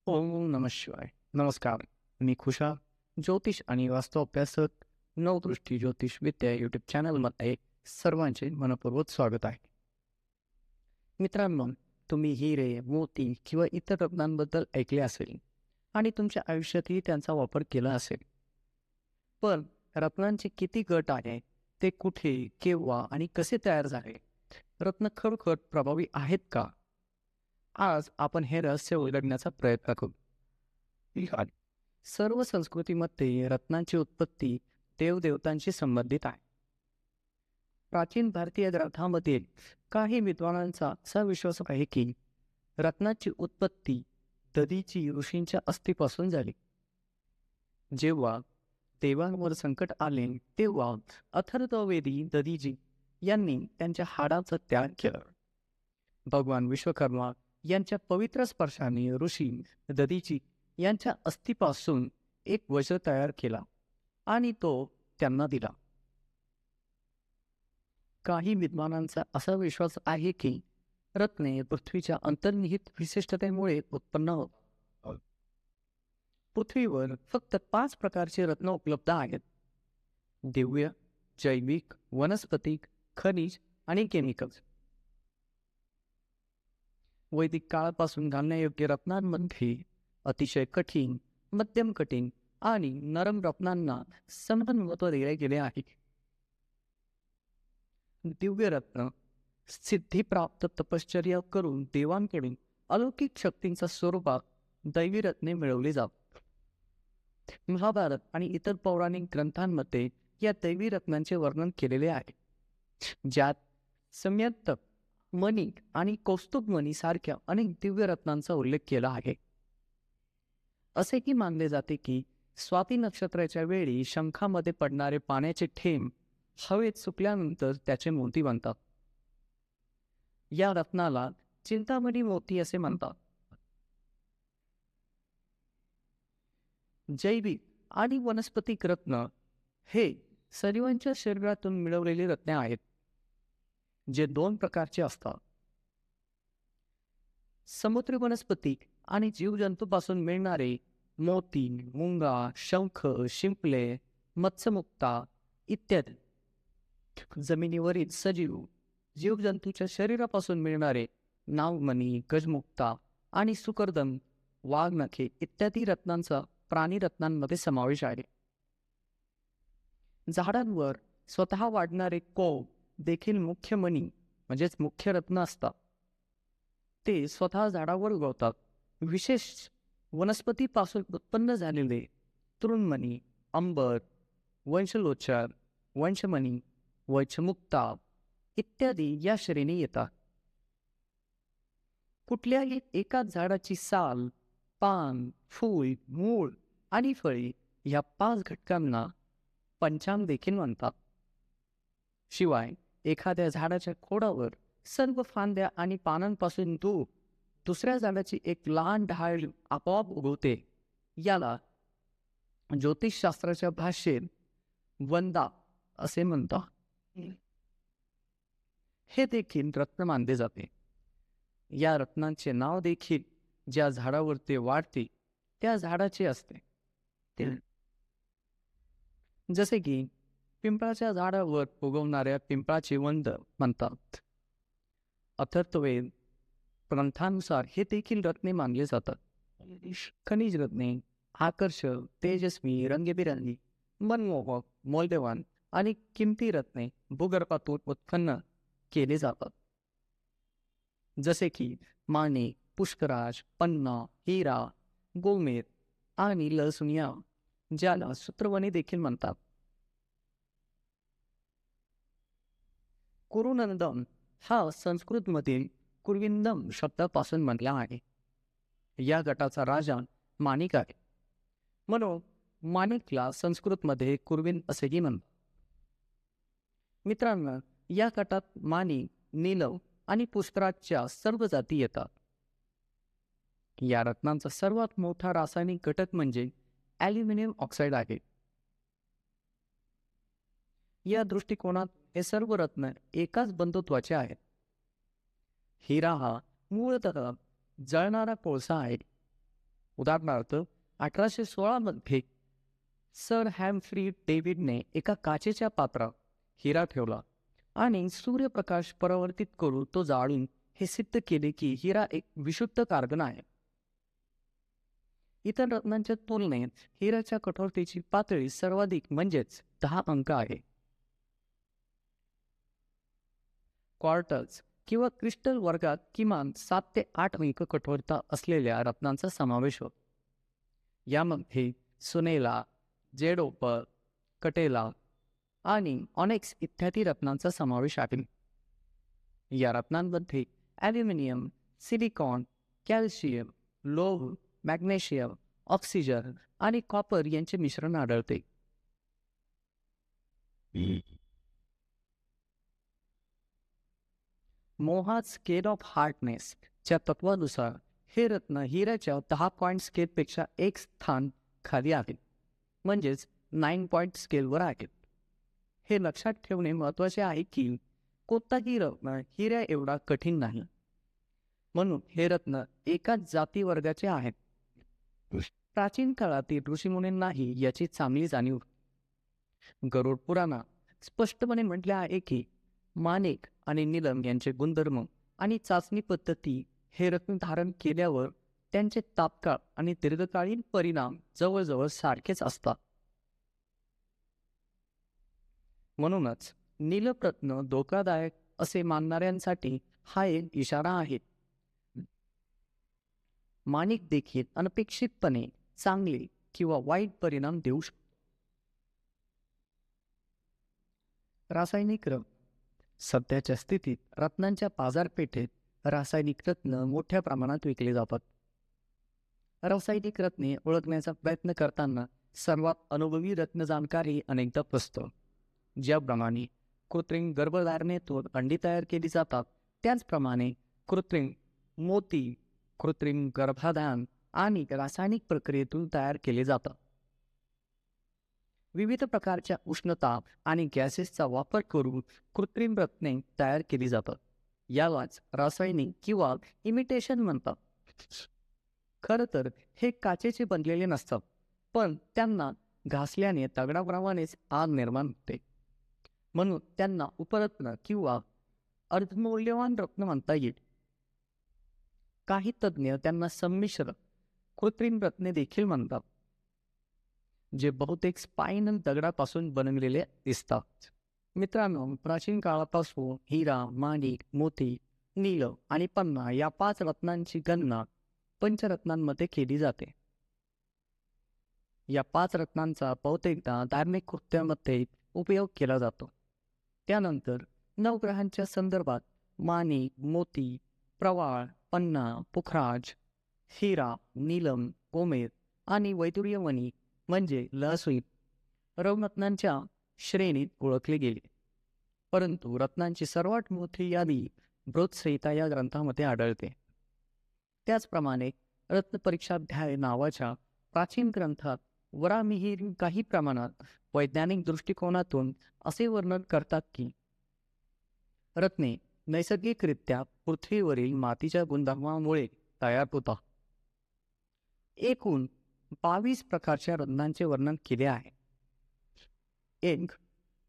ओम नमः शिवाय. नमस्कार. मी खुशा, ज्योतिष आणि वास्तु अभ्यासक, नवदृष्टी ज्योतिष विद्या यूट्यूब चॅनलमध्ये सर्वांचे मनपूर्वक स्वागत आहे. मित्रांनो, तुम्ही हिरे, मोती किंवा इतर रत्नांबद्दल ऐकले असेल आणि तुमच्या आयुष्यातही त्यांचा वापर केला असेल. पण रत्नांचे किती गट आहेत, ते कुठे, केव्हा आणि कसे तयार झाले? रत्न खरोखर प्रभावी आहेत का? आज आपण हे रहस्य उलगडण्याचा प्रयत्न करू. सर्व संस्कृतीमध्ये रत्नांची उत्पत्ती देवदेवतांशी संबंधित आहे. प्राचीन भारतीय ग्रंथांमध्ये काही विद्वानांचा असा विश्वास आहे की रत्नाची उत्पत्ती दधीची ऋषींच्या अस्थिपासून झाली. जेव्हा देवांवर संकट आले तेव्हा अथर्ववेदी दधीजी यांनी त्यांच्या हाडाचा त्याग केला. भगवान विश्वकर्मा यांच्या पवित्र स्पर्शाने ऋषी दधीची यांच्या अस्थिपासून एक वज्र तयार केला आणि तो त्यांना दिला. काही विद्वानांचा असा विश्वास आहे की रत्ने पृथ्वीच्या अंतर्निहित विशिष्टतेमुळे उत्पन्न होतात. पृथ्वीवर फक्त 5 प्रकारचे रत्न उपलब्ध आहेत: दिव्य, जैविक, वनस्पतिक, खनिज आणि केमिकल्स. वैदिक काळापासून घालण्यायोग्य रत्नांमध्ये अतिशय कठीण, मध्यम कठीण आणि नरम रत्नांना समान महत्त्व दिले गेले आहे. दिव्य रत्न सिद्धिप्राप्त तपश्चर्या करून देवांकडून अलौकिक शक्तींच्या स्वरूपात दैवी रत्ने मिळवली जातात. महाभारत आणि इतर पौराणिक ग्रंथांमध्ये या दैवी रत्नांचे वर्णन केलेले आहे, ज्यात सम्यक्तक, मणी आणि कौस्तुभ मणी सारख्या अनेक दिव्य रत्नांचा उल्लेख केला आहे. असेही मानले जाते की स्वाती नक्षत्राच्या वेळी शंखामध्ये पडणारे पाण्याचे थेंब हवेत सुकल्यानंतर त्याचे मोती बनतात. या रत्नाला चिंतामणी मोती असे म्हणतात. जैविक आणि वनस्पतिक रत्न हे सजीवांच्या शरीरातून मिळवलेली रत्ने आहेत, जे 2 प्रकारचे असतात: समुद्री वनस्पतिक आणि जीवजंतूपासून मिळणारे मोती, मुंगा, शंख, शिंपले, मत्स्यमुक्ता इत्यादी. जमिनीवरील सजीव जीवजंतूच्या शरीरापासून मिळणारे नागमणी, गजमुक्ता आणि सुकरदंत, वाघनखे इत्यादी रत्नांचा प्राणीरत्नांमध्ये समावेश आहे. झाडांवर स्वतः वाढणारे कोंब देखील मुख्य मणी म्हणजेच मुख्य रत्न असतात. ते स्वतः झाडावर उगवतात. विशेष वनस्पतीपासून उत्पन्न झालेले तृणमणी, अंबर, वंशलोचन, वंशमणी, वंशमुक्ता इत्यादी या श्रेणी येतात. कुठल्याही एकाच झाडाची साल, पान, फूल, मूळ आणि फळे या 5 घटकांना पंचांग देखील म्हणतात. शिवाय एखाद्या झाडाच्या खोडावर सर्व फांद्या आणि पानांपासून दूर दुसऱ्या झाडाची एक लहान ढाळ आपोआप उगवते. याला ज्योतिषशास्त्राच्या भाषेत वंदा असे म्हणतात. हे देखील रत्न मानले जाते. या रत्नांचे नाव देखील ज्या झाडावर ते वाढते त्या झाडाचे असते. जसे की पिंपळाच्या झाडावर उगवणाऱ्या पिंपळाचे वंद म्हणतात. अथर्ववेद ग्रंथानुसार हे देखील रत्ने मानले जातात. खनिज रत्ने आकर्षक, तेजस्वी, रंगीबेरंगी, मनमोहक, मौल्यवान आणि किमती रत्ने भूगर्भातून उत्पन्न केले जातात. जसे की माणिक, पुष्कराज, पन्ना, हिरा, गोमेद आणि लहसुनिया, ज्याला सूत्रवणी देखील म्हणतात. कुरुनंदम हा संस्कृतमधील कुर्विंदम शब्दापासून बनला आहे. या गटाचा राजा माणिक आहे, म्हणून माणिकला संस्कृतमध्ये कुर्विन असेही म्हणतात. मित्रांनो, या गटात माणिक, नीलव आणि पुष्कराजच्या सर्व जाती येतात. या रत्नांचा सर्वात मोठा रासायनिक घटक म्हणजे ॲल्युमिनियम ऑक्साईड आहे. या दृष्टिकोनात हे सर्व रत्न एकाच बंधुत्वाचे आहेत. हिरा हा मूळतः जळणारा कोळसा आहे. उदाहरणार्थ 1816 मध्ये सर हॅम्फ्री डेव्हिडने एका काचेच्या पात्रात हिरा ठेवला आणि सूर्यप्रकाश परावर्तित करून तो जाळून हे सिद्ध केले की हिरा एक विशुद्ध कार्बन आहे. इतर रत्नांच्या तुलनेत हिऱ्याच्या कठोरतेची पातळी सर्वाधिक म्हणजेच 10 अंक आहे. क्वार्टज किंवा क्रिस्टल वर्गात किमान 7 ते 8 अंक कठोरता असलेल्या रत्नांचा समावेश होतो. यामध्ये सोनेला, जेड ओपर, कटेला आणि ऑनेक्स इत्यादी रत्नांचा समावेश आहे. या रत्नांमध्ये ॲल्युमिनियम, सिलिकॉन, कॅल्शियम, लोह, मॅग्नेशियम, ऑक्सिजन आणि कॉपर यांचे मिश्रण आढळते. मोहात स्केल ऑफ हार्डनेस च्या तत्वानुसार हे रत्न हिऱ्याच्या 10 पॉईंट स्केलपेक्षा एक स्थान खाली आहे, म्हणजेच 9 पॉईंट स्केलवर आहेत. हे लक्षात ठेवणे महत्त्वाचे आहे की कोणताही रत्न हिऱ्या एवढा कठीण नाही, म्हणून हे रत्न एकाच जाती वर्गाचे आहेत. प्राचीन काळातील ऋषीमुनींनाही याची चांगली जाणीव. गरुड पुराणात स्पष्टपणे म्हटले आहे की माणिक आणि नीलम यांचे गुणधर्म आणि चाचणी पद्धती हे रत्न धारण केल्यावर त्यांचे तात्काळ आणि दीर्घकालीन परिणाम जवळजवळ सारखेच असतात. म्हणूनच नीलरत्न धोकादायक असे मानणाऱ्यांसाठी हा एक इशारा आहे. माणिक देखील अनपेक्षितपणे चांगले किंवा वाईट परिणाम देऊ शकतो. रासायनिक रत्न. सध्याच्या स्थितीत रत्नांच्या बाजारपेठेत रासायनिक रत्न मोठ्या प्रमाणात विकले जातात. रासायनिक रत्ने ओळखण्याचा प्रयत्न करताना सर्वात अनुभवी रत्न जाणकारी अनेकदा फसतो. ज्याप्रमाणे कृत्रिम गर्भधारणेतून अंडी तयार केली जातात, त्याचप्रमाणे कृत्रिम मोती, कृत्रिम गर्भाधान आणि रासायनिक प्रक्रियेतून तयार केले जातात. विविध प्रकारच्या उष्णता आणि गॅसेसचा वापर करून कृत्रिम रत्ने तयार केली जातात. यालाच रासायनिक किंवा इमिटेशन म्हणतात. खरं तर हे काचेचे बनलेले नसतात, पण त्यांना घासल्याने दगडाप्रमाणेच आग निर्माण होते, म्हणून त्यांना उपरत्न किंवा अर्धमौल्यवान रत्न म्हणता येईल. काही तज्ज्ञ त्यांना संमिश्र कृत्रिम रत्ने देखील म्हणतात, जे बहुतेक स्पाइनल दगडापासून बनवलेले दिसतात. मित्रांनो, प्राचीन काळापासून हिरा, माणिक, मोती, नील आणि पन्ना या 5 रत्नांची गणना पंचरत्नांमध्ये केली जाते. या 5 रत्नांचा बहुतेकदा धार्मिक कृत्यामध्ये उपयोग केला जातो. त्यानंतर नवग्रहांच्या संदर्भात माणिक, मोती, प्रवाळ, पन्ना, पुखराज, हिरा, नीलम, गोमेद आणि वैदुर्यमणी म्हणजे लहसुई रत्नांच्या श्रेणीत ओळखले गेले. परंतु रत्नांची सर्वात मोठी यादी बृहत्संहिता या ग्रंथामध्ये आढळते. त्याचप्रमाणे रत्नपरीक्षाध्याय नावाच्या प्राचीन ग्रंथात वरामिहिर काही प्रमाणात वैज्ञानिक दृष्टिकोनातून असे वर्णन करतात की रत्ने नैसर्गिकरित्या पृथ्वीवरील मातीच्या गुणधर्मामुळे तयार होतात. एकूण 22 प्रकारच्या रत्नांचे वर्णन केले आहे. 1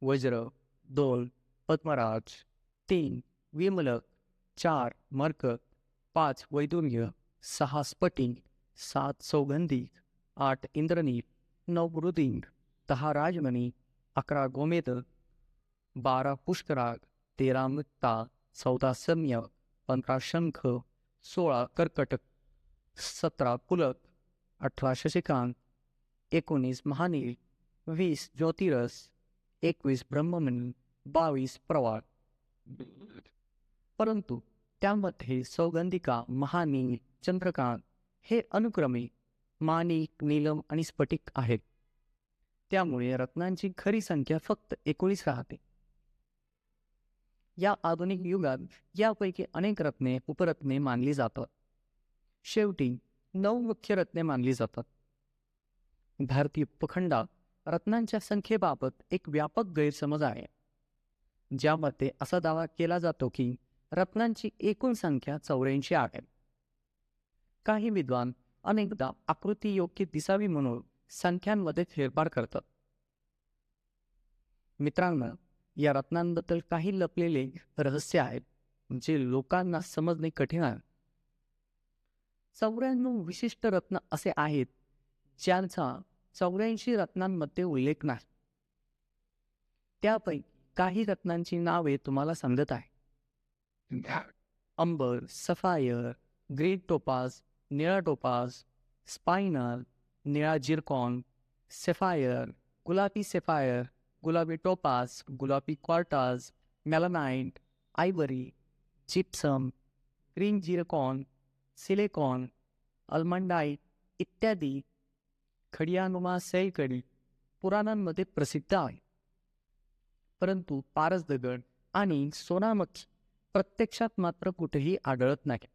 वज्र, 2 पद्मराज, 3 विमलक, 4 मरकत, 5 वैदुर्य, 6 स्फटिक, 7 सौगंधिक, 8 इंद्रनील, 9 मृदिंग, 10 राजमणी, 11 गोमेद, 12 पुष्कराग, 13 मुक्ता, 14 सम्य, 15 शंख, 16 कर्कटक, 17 पुलक, 18 शशिकांत, 19 महानील, 20 ज्योतिरस, 21 ब्रह्ममणी, 22 प्रवाळ. परंतु त्यामध्ये सौगंधिका, महानील, चंद्रकांत हे अनुक्रमे माणिक, नीलम आणि स्फटिक आहेत. त्यामुळे रत्नांची खरी संख्या फक्त 19 राहते. या आधुनिक युगात यापैकी अनेक रत्ने उपरत्ने मानली जातात. शेवटी 9 मुख्य रत्ने मानली जातात. भारतीय उपखंडात रत्नांच्या संख्येबाबत एक व्यापक गैरसमज आहे, ज्यामध्ये असा दावा केला जातो की रत्नांची एकूण संख्या 84 आहे. काही विद्वान अनेकदा आकृती योग्य दिसावी म्हणून संख्यांमध्ये फेरफार करतात. मित्रांनो, या रत्नांबद्दल काही लपलेले रहस्य आहेत जे लोकांना समजणे कठीण आहे. 94 विशिष्ट रत्न असे आहेत ज्यांचा 84 रत्नांमध्ये उल्लेख नाही. त्यापैकी काही रत्नांची नावे तुम्हाला सांगत आहे. अंबर, सफायर, ग्रीन टोपाज, निळा टोपाज, स्पायनल, निळा जिरकॉन, सेफायर, गुलाबी सेफायर, गुलाबी टोपाज, गुलाबी quartz, melanite, ivory, gypsum, green zircon, silicon, almandite इत्यादी खडियानुमा सैलकडी पुराणांमध्ये प्रसिद्ध आहे. परंतु पारस दगड आणि सोनामखी प्रत्यक्षात मात्र कुठेही आढळत नाही.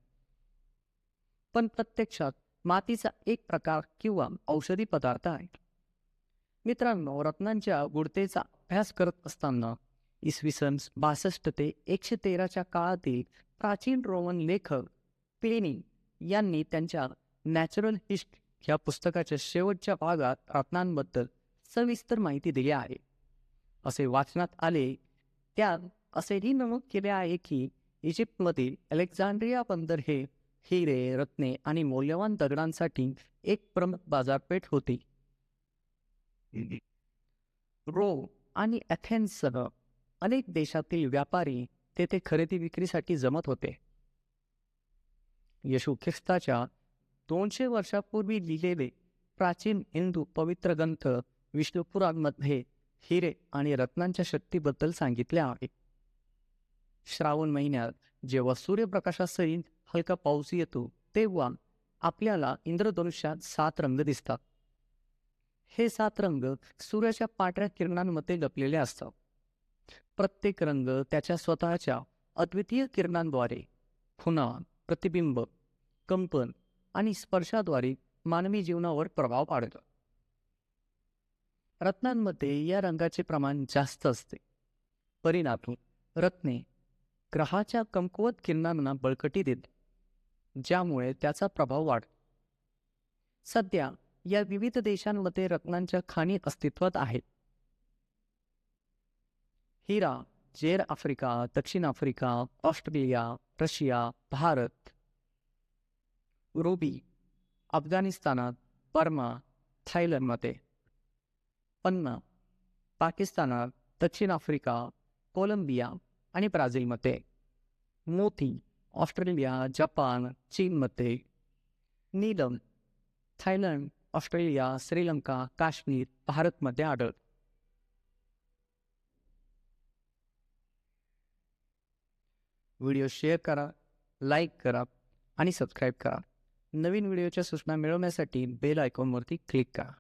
पण प्रत्यक्षात मातीचा एक प्रकार किंवा औषधी पदार्थ आहे. मित्रांनो, रत्नांच्या गुणतेचा अभ्यास करत असताना इसवी सन 62 ते 113च्या काळातील प्राचीन रोमन लेखक प्लिनी यांनी त्यांच्या नॅचरल हिस्ट्री या पुस्तकाच्या शेवटच्या भागात रत्नांबद्दल सविस्तर माहिती दिली आहे. असे वाचनात आले त्यात असेही नमूद केले आहे की इजिप्तमधील अलेक्झांड्रिया बंदर हे हिरे, रत्ने आणि मौल्यवान दगडांसाठी एक प्रमुख बाजारपेठ होती. रोम आणि अथेन्ससह अनेक देशातील व्यापारी तेथे खरेदी विक्रीसाठी जमत होते. येशू ख्रिस्ताच्या 200 वर्षापूर्वी लिहिलेले प्राचीन हिंदू पवित्र ग्रंथ विष्णू पुराणमध्ये हिरे आणि रत्नांच्या शक्तीबद्दल सांगितले आहे. श्रावण महिन्यात जेव्हा सूर्यप्रकाशासहित हलका पाऊस येतो तेव्हा आपल्याला इंद्रधनुष्यात 7 रंग दिसतात. हे 7 रंग सूर्याच्या पांढऱ्या किरणांमध्ये लपलेले असतात. प्रत्येक रंग त्याच्या स्वतःच्या अद्वितीय किरणांद्वारे खुणा, प्रतिबिंब, कंपन आणि स्पर्शाद्वारे मानवी जीवनावर प्रभाव पाडतो. रत्नांमध्ये या रंगाचे प्रमाण जास्त असते. परिणामी रत्ने ग्रहाच्या कमकुवत किरणांना बळकटी देते, ज्यामुळे त्याचा प्रभाव वाढतो. सध्या या विविध देशांमध्ये रत्नांच्या खाणी अस्तित्वात आहेत. हिरा जेर आफ्रिका, दक्षिण Africa, Australia, Russia, Bharat. Ruby अफगाणिस्तानात, बर्मा, थायलंडमध्ये. पन्ना पाकिस्तानात, दक्षिण आफ्रिका, कोलंबिया आणि ब्राझीलमध्ये. मोती ऑस्ट्रेलिया, जपान, चीनमध्ये. नीलम थायलंड, ऑस्ट्रेलिया, श्रीलंका, काश्मीर, भारतमध्ये आढळतात. व्हिडिओ शेअर करा, लाईक करा आणि सबस्क्राईब करा. नवीन व्हिडिओच्या सूचना मिळवण्यासाठी बेल आयकॉनवरती क्लिक करा.